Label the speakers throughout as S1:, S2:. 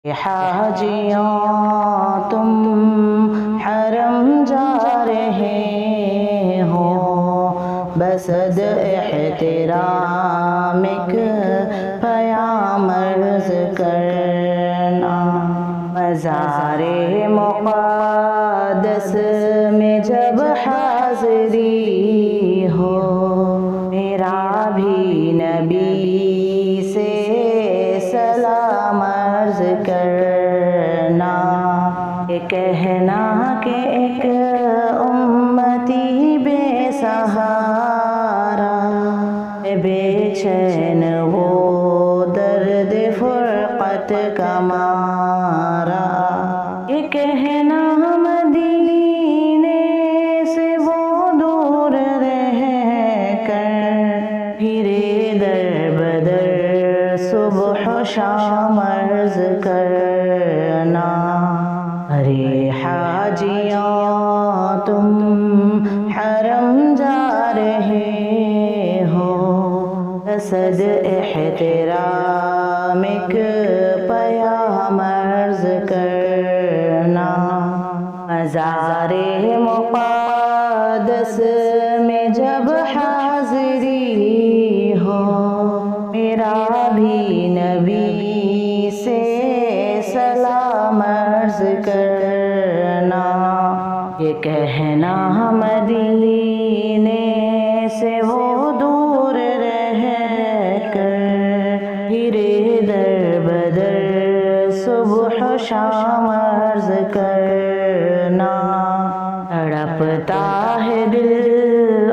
S1: حاجیوں تم حرم جا رہے ہو، بصد احترام ایک پیام عرض کرنا۔ مزار مقدس میں جب حاضری ہو، میرا بھی نبی سے سلام عرض کرنا۔ یہ کہنا کہ ایک امتی بے سہارا، بے چین وہ درد فرقت کا مارا۔ یہ کہنا مدینے سے وہ دور رہ کر پھرے در بدر صبح و شام عرض کرنا۔ ارے حاجیوں تم حرم جا رہے ہو، بصد احترام ایک پیام عرض کرنا۔ مزار مقدس میں جب حاضری ہو، میرا بھی نبی سے سلام عرض کرنا۔ یہ کہنا مدینے سے وہ دور رہ کر پھرے در بدر صبح و شام عرض کرنا۔ تڑپتا ہے دل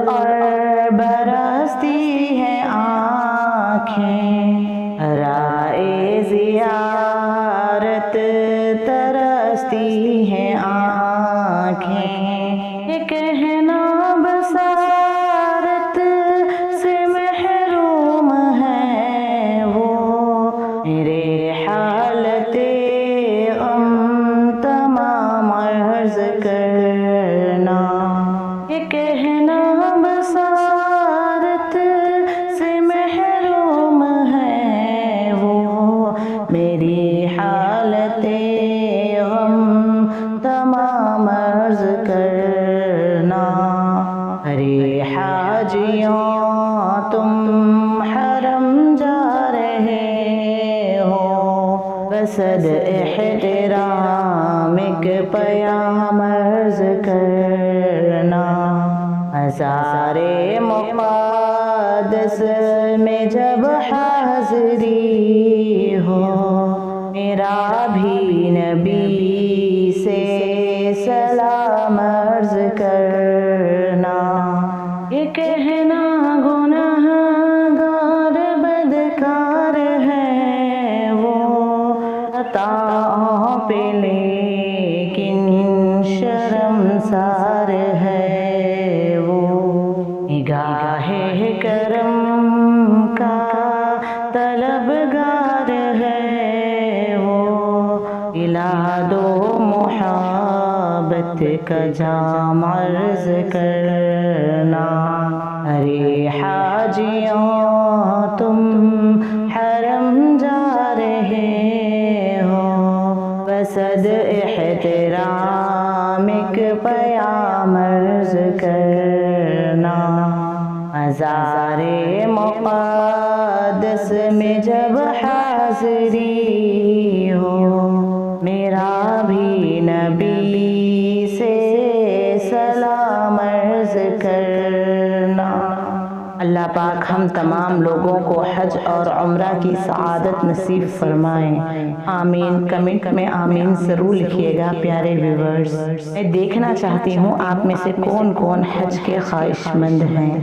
S1: اور برستی ہے آنکھیں، رائے زیارت ترستی ہیں آنکھیں۔ یہ کہنا بصارت سے محروم ہے وہ، میرے حالت غم تمام عرض کرنا۔ یہ کہنا بصارت سے محروم ہے وہ، میری حالت غم تمام عرض کرنا۔ ارے حاجیوں تم حرم جا رہے ہو، بصد احترام ایک پیام عرض کرنا۔ مزار مقدس میں جب حاضری ہو، میرا بھی نبی سے سلام عرض کرنا۔ یہ کہنا گنہگار بدکار ہے وہ، خطاؤں پہ لیکن شرمسار ہے وہ۔ نگاہ کرم کا طلبگار ہے وہ، پلا دو محبت کا جام عرض کرنا۔ ارے حاجیوں تم حرم جا رہے ہو، بصد احترام ایک پیام عرض کرنا۔ مزار مقدس میں جب حاضری ہو، میرا بھی نبی سے سلام عرض کرنا۔ اللہ پاک ہم تمام لوگوں کو حج اور عمرہ کی سعادت نصیب فرمائیں، آمین۔ کمنٹ میں آمین ضرور لکھیے گا پیارے ویورز۔ میں دیکھنا چاہتی ہوں آپ میں سے کون کون حج کے خواہش مند ہیں۔